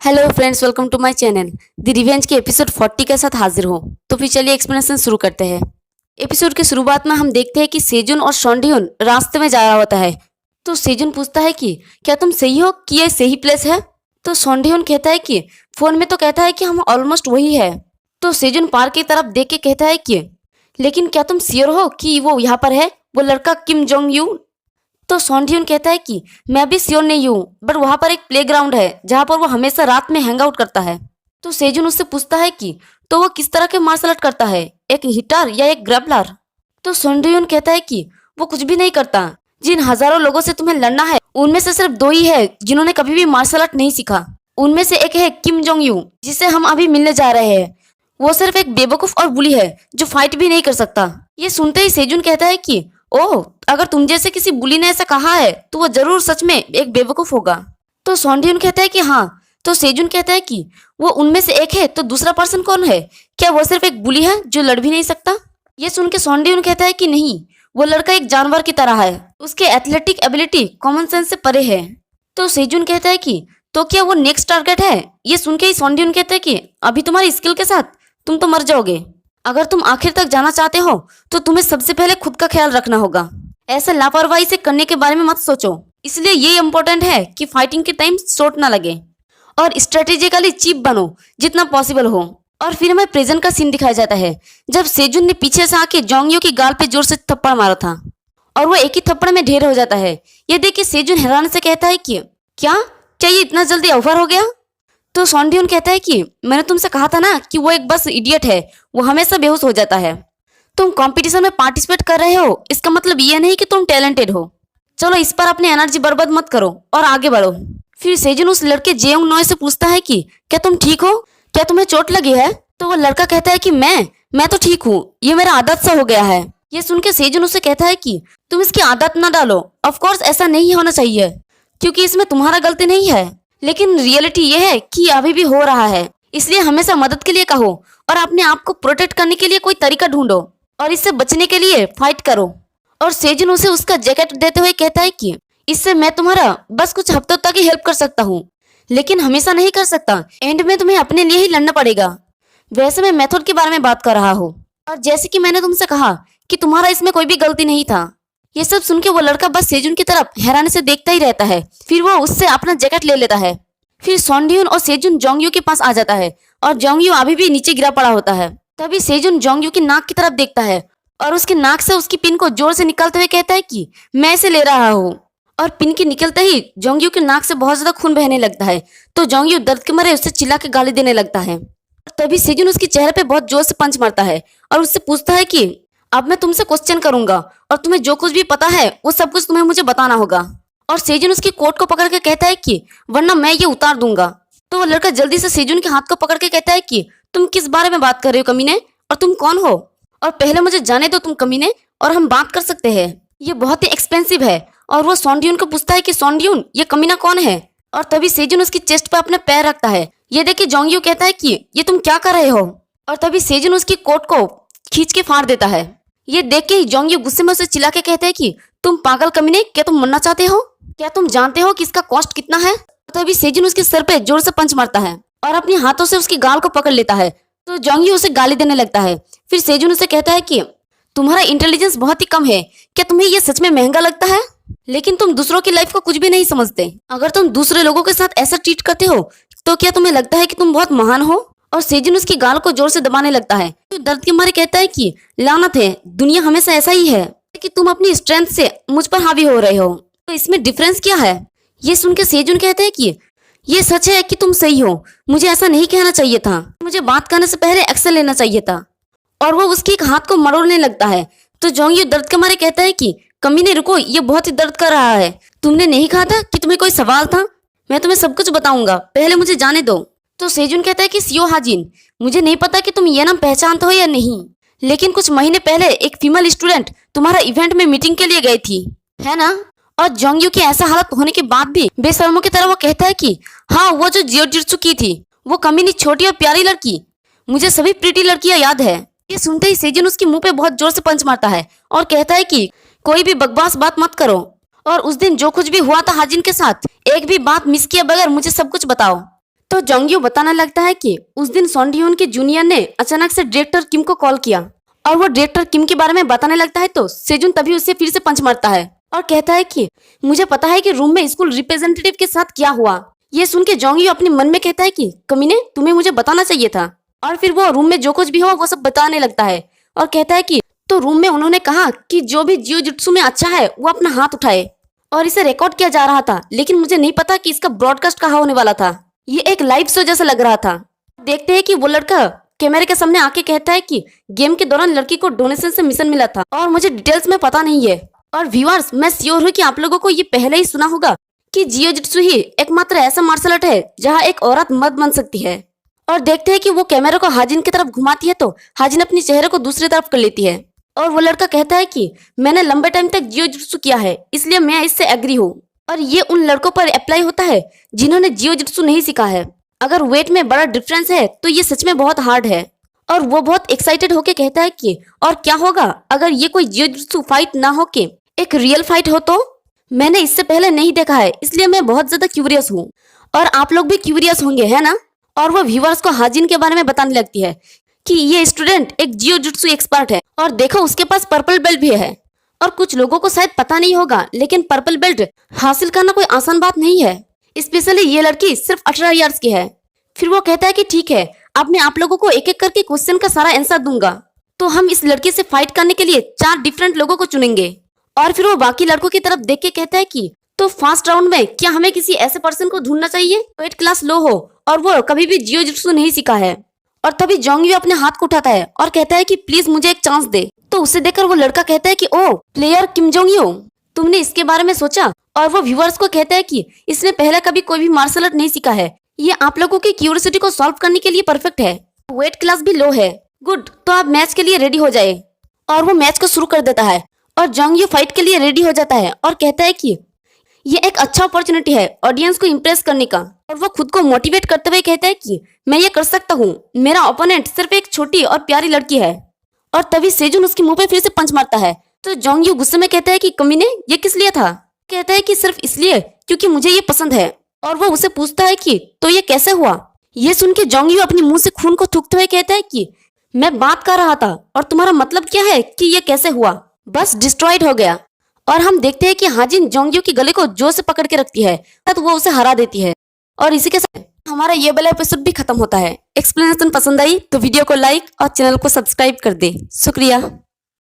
Hello friends, welcome to my channel. The revenge के episode 40 के साथ हाजिर हो। तो फिर चलिए एक्सप्लेनेशन शुरू करते हैं। एपिसोड के शुरुआत में हम देखते हैं कि सेजुन और शॉन्डियन रास्ते में जा रहा होता है। तो सेजुन पूछता है कि क्या तुम सही हो कि ये सही प्लेस है। तो शॉन्डियन कहता है कि फोन में तो कहता है कि हम ऑलमोस्ट वही है। तो सेजुन पार्क की तरफ देख के कहता है कि लेकिन क्या तुम श्योर हो कि वो यहाँ पर है, वो लड़का किम जोंग यू। तो सॉन्डियन कहता है कि मैं भी श्योर नहीं हूँ, बट वहां पर एक प्लेग्राउंड है जहां पर वो हमेशा रात में हैंग आउट करता है। तो सेजुन उससे पूछता है कि तो वो किस तरह के मार्शल आर्ट करता है, एक हिटर या एक ग्रैपलर। तो सॉन्डियन कहता है कि वो कुछ भी नहीं करता। जिन हजारों लोगों से तुम्हें लड़ना है उनमें से सिर्फ दो ही है जिन्होंने कभी भी मार्शल आर्ट नहीं सीखा। उनमें से एक है किम जोंग यू, जिसे हम अभी मिलने जा रहे हैं। वो सिर्फ एक बेवकूफ और बुली है जो फाइट भी नहीं कर सकता। ये सुनते ही सेजुन कहता है कि ओह, अगर तुम जैसे किसी बुली ने ऐसा कहा है तो वो जरूर सच में एक बेवकूफ होगा। तो सॉन्डियन कहता है कि हाँ। तो सेजुन कहता है कि वो उनमें से एक है तो दूसरा पर्सन कौन है, क्या वो सिर्फ एक बुली है जो लड़ भी नहीं सकता। ये सुन के सॉन्डियन कहता है कि नहीं, वो लड़का एक जानवर की तरह है, उसके एथलेटिक एबिलिटी कॉमन सेंस से परे है। तो सेजुन कहता है कि तो क्या वो नेक्स्ट टारगेट है। ये सुन के ही सॉन्डियन कहता है कि अभी तुम्हारी स्किल के साथ तुम तो मर जाओगे। अगर तुम आखिर तक जाना चाहते हो तो तुम्हें सबसे पहले खुद का ख्याल रखना होगा। ऐसा लापरवाही से करने के बारे में मत सोचो। इसलिए ये इम्पोर्टेंट है कि फाइटिंग के टाइम चोट ना लगे और स्ट्रेटेजिकली चीप बनो जितना पॉसिबल हो। और फिर हमें प्रेजेंट का सीन दिखाया जाता है जब सेजुन ने पीछे से आके जोंगयो की गाल पे जोर से थप्पड़ मारा था और वो एक ही थप्पड़ में ढेर हो जाता है। ये देख के सेजुन हैरान से कहता है कि क्या क्या ये इतना जल्दी ओवर हो गया। तो सॉन्डियन कहता है कि मैंने तुमसे कहा था ना कि वो एक बस इडियट है, वो हमेशा बेहोश हो जाता है। तुम कंपटीशन में पार्टिसिपेट कर रहे हो, इसका मतलब ये नहीं कि तुम टैलेंटेड हो। चलो इस पर अपनी एनर्जी बर्बाद मत करो और आगे बढ़ो। फिर सेजुन उस लड़के जेयोंग नॉय से पूछता है कि क्या तुम ठीक हो, क्या तुम्हें चोट लगी है। तो वो लड़का कहता है कि मैं तो ठीक हूँ, ये मेरा आदत सा हो गया है। ये सुन के सेजुन उसे कहता है कि तुम इसकी आदत न डालो। ऑफकोर्स ऐसा नहीं होना चाहिए क्योंकि इसमें तुम्हारा गलती नहीं है, लेकिन रियलिटी ये है कि अभी भी हो रहा है। इसलिए हमेशा मदद के लिए कहो और अपने आप को प्रोटेक्ट करने के लिए कोई तरीका ढूंढो और इससे बचने के लिए फाइट करो। और सेजुन उसे उसका जैकेट देते हुए कहता है कि इससे मैं तुम्हारा बस कुछ हफ्तों तक ही हेल्प कर सकता हूँ, लेकिन हमेशा नहीं कर सकता। एंड में तुम्हें अपने लिए ही लड़ना पड़ेगा। वैसे मैं मेथड के बारे में बात कर रहा हूँ, और जैसे कि मैंने तुमसे कहा कि तुम्हारा इसमें कोई भी गलती नहीं था। ये सब सुन के वो लड़का बस सेजुन की तरफ हैरानी से देखता ही रहता है। फिर वो उससे अपना जैकेट ले लेता है। फिर सॉन्डियन और सेजुन जोंगयू के पास आ जाता है और जोंगयू अभी भी नीचे गिरा पड़ा होता है। तभी सेजुन जोंगयू की नाक की तरफ देखता है और उसके नाक से उसकी पिन को जोर से निकालते हुए कहता है कि मैं इसे ले रहा हूँ। और पिन के निकलते ही जोंगयू के नाक से बहुत ज्यादा खून बहने लगता है। तो जोंगयू दर्द के मारे उससे चिल्ला के गाली देने लगता है। और तभी सेजुन उसके चेहरे पे बहुत जोर से पंच मारता है और उससे पूछता है कि अब मैं तुमसे क्वेश्चन करूंगा और तुम्हें जो कुछ भी पता है वो सब कुछ तुम्हें मुझे बताना होगा। और सेजुन उसकी कोट को पकड़ के कहता है कि वरना मैं ये उतार दूंगा। तो वो लड़का जल्दी से सेजुन के हाथ को पकड़ के कहता है कि तुम किस बारे में बात कर रहे हो कमीने, और तुम कौन हो, और पहले मुझे जाने दो तुम कमीने, और हम बात कर सकते हैं। ये बहुत ही एक्सपेंसिव है। और वो सॉन्डियन को पूछता है कि सॉन्डियन ये कमीना कौन है। और तभी सेजुन उसकी चेस्ट पे अपने पैर रखता है। ये देख के जोंगयू कहता है कि ये तुम क्या कर रहे हो। और तभी सेजुन उसकी कोट को खींच के फाड़ देता है। ये देख के ही जोंगयू गुस्से में उसे चिल्ला के कहते हैं कि तुम पागल कमीने, क्या तुम मरना चाहते हो, क्या तुम जानते हो कि इसका कॉस्ट कितना है। तो अभी सेजुन उसके सर पे जोर से पंच मारता है और अपने हाथों से उसकी गाल को पकड़ लेता है। तो जोंगयू उसे गाली देने लगता है। फिर सेजुन उसे कहता है कि तुम्हारा इंटेलिजेंस बहुत ही कम है, क्या तुम्हें यह सच में महंगा लगता है, लेकिन तुम दूसरों की लाइफ को कुछ भी नहीं समझते। अगर तुम दूसरे लोगों के साथ ऐसा ट्रीट करते हो तो क्या तुम्हें लगता है कि तुम बहुत महान हो। और सेजुन उसकी गाल को जोर से दबाने लगता है। तो दर्द के मारे कहता है कि लानत है, दुनिया हमेशा ऐसा ही है कि तुम अपनी स्ट्रेंथ से मुझ पर हावी हो रहे हो, तो इसमें डिफरेंस क्या है। ये सुन के सेजुन कहते हैं कि ये सच है कि तुम सही हो, मुझे ऐसा नहीं कहना चाहिए था, मुझे बात करने से पहले एक्शन लेना चाहिए था। और वो उसके एक हाथ को मरोड़ने लगता है। तो जोंगयू दर्द के मारे कहता है कि कमीने रुको, ये बहुत ही दर्द कर रहा है। तुमने नहीं कहा था कि तुम्हें कोई सवाल था, मैं तुम्हें सब कुछ बताऊंगा, पहले मुझे जाने दो। तो सेजुन कहता है कि सियो हाजिन, मुझे नहीं पता कि तुम ये नाम पहचानते हो या नहीं, लेकिन कुछ महीने पहले एक फीमेल स्टूडेंट तुम्हारा इवेंट में मीटिंग के लिए गई थी, है ना। और जोंगयू की ऐसा हालत होने के बाद भी बेशर्मों की तरह वो कहता है कि हाँ, वो जो जियोजित्सु की थी, वो कमीनी छोटी और प्यारी लड़की, मुझे सभी प्रीटी लड़कियां याद है। ये सुनते ही सेजुन उसके मुंह पे बहुत जोर से पंच मारता है और कहता है कि कोई भी बकवास बात मत करो, और उस दिन जो कुछ भी हुआ था हाजिन के साथ, एक भी बात मिस किए बगैर मुझे सब कुछ बताओ। तो जोंगयू बताने लगता है कि उस दिन सोनडीयोन के जूनियर ने अचानक से डायरेक्टर किम को कॉल किया और वो डायरेक्टर किम के बारे में बताने लगता है तो सेजुन तभी उसे फिर से पंच मारता है और कहता है कि मुझे पता है कि रूम में स्कूल रिप्रेजेंटेटिव के साथ क्या हुआ। ये सुन के जोंगयू अपने मन में कहता है कि कमीने तुम्हें मुझे बताना चाहिए था। और फिर वो रूम में जो कुछ भी हुआ वो सब बताने लगता है और कहता है कि तो रूम में उन्होंने कहा कि जो भी जियोजुत्सु में अच्छा है वो अपना हाथ उठाए और इसे रिकॉर्ड किया जा रहा था, लेकिन मुझे नहीं पता कि इसका ब्रॉडकास्ट कहाँ होने वाला था। ये एक लाइव शो जैसा लग रहा था। देखते हैं कि वो लड़का कैमरे के सामने आके कहता है कि गेम के दौरान लड़की को डोनेशन से मिशन मिला था और मुझे डिटेल्स में पता नहीं है। और व्यूअर्स, मैं श्योर हूँ कि आप लोगों को ये पहले ही सुना होगा कि जियोजुत्सु ही एकमात्र ऐसा मार्शल आर्ट है जहाँ एक औरत मर्द बन सकती है। और देखते हैं कि वो कैमरा को हाजिन की तरफ घुमाती है तो हाजिन अपनी चेहरे को दूसरी तरफ कर लेती है और वो लड़का कहता है कि मैंने लंबे टाइम तक जियोजुत्सु किया है, इसलिए मैं इससे एग्री हूँ। और ये उन लड़कों पर अप्लाई होता है जिन्होंने जियोजुत्सु नहीं सीखा है। अगर वेट में बड़ा डिफरेंस है तो ये सच में बहुत हार्ड है। और वो बहुत एक्साइटेड होके कहता है कि और क्या होगा अगर ये कोई जियोजुत्सु फाइट ना हो के एक रियल फाइट हो तो। मैंने इससे पहले नहीं देखा है, इसलिए मैं बहुत ज्यादा क्यूरियस हूँ और आप लोग भी क्यूरियस होंगे, है ना। और वो व्यूअर्स को हाजिन के बारे में बताने लगती है कि ये स्टूडेंट एक जियोजुत्सु एक्सपर्ट है और देखो उसके पास पर्पल बेल्ट भी है। और कुछ लोगों को शायद पता नहीं होगा, लेकिन पर्पल बेल्ट हासिल करना कोई आसान बात नहीं है, स्पेशली ये लड़की सिर्फ 18 इयर्स की है। फिर वो कहता है कि ठीक है, अब मैं आप लोगों को एक एक करके क्वेश्चन का सारा आंसर दूंगा। तो हम इस लड़की से फाइट करने के लिए 4 डिफरेंट लोगों को चुनेंगे। और फिर वो बाकी लड़कों की तरफ देख के कहता है कि तो फर्स्ट राउंड में क्या हमें किसी ऐसे पर्सन को ढूंढना चाहिए वेट क्लास लो हो और वो कभी भी जियोजुत्सु नहीं सीखा है। और तभी जोंगयू अपने हाथ को उठाता है और कहता है कि प्लीज मुझे एक चांस दे। तो उसे देखकर वो लड़का कहता है कि ओ प्लेयर किम जोंगयू, तुमने इसके बारे में सोचा। और वो व्यूअर्स को कहता है कि इसने पहले कभी कोई भी मार्शल आर्ट नहीं सीखा है, ये आप लोगों की क्यूरियोसिटी को सॉल्व करने के लिए परफेक्ट है। वेट क्लास भी लो है, गुड, तो आप मैच के लिए रेडी हो जाए। और वो मैच को शुरू कर देता है और जोंगयू फाइट के लिए रेडी हो जाता है और कहता है कि ये एक अच्छा अपॉर्चुनिटी है ऑडियंस को इम्प्रेस करने का। और वो खुद को मोटिवेट करते हुए कहता है कि मैं ये कर सकता हूँ, मेरा ओपोनेंट सिर्फ एक छोटी और प्यारी लड़की है। और तभी सेजुन उसके मुंह पे फिर से पंच मारता है। तो जोंगयू गुस्से में कहता है कि कमीने ये किस लिए था। कहता है कि सिर्फ इसलिए क्योंकि मुझे ये पसंद है। और वो उसे पूछता है कि तो ये कैसे हुआ। ये सुन के जोंगयू अपने मुंह से खून को थूकते हुए कहता है कि मैं बात कर रहा था और तुम्हारा मतलब क्या है कि ये कैसे हुआ, बस डिस्ट्रॉयड हो गया। और हम देखते हैं कि हाजिन जोंगयू के गले को जोर से पकड़ के रखती है तो वो उसे हरा देती है। और इसी के साथ हमारा ये वाला एपिसोड भी खत्म होता है। एक्सप्लेनेशन पसंद आई तो वीडियो को लाइक और चैनल को सब्सक्राइब कर दे। शुक्रिया।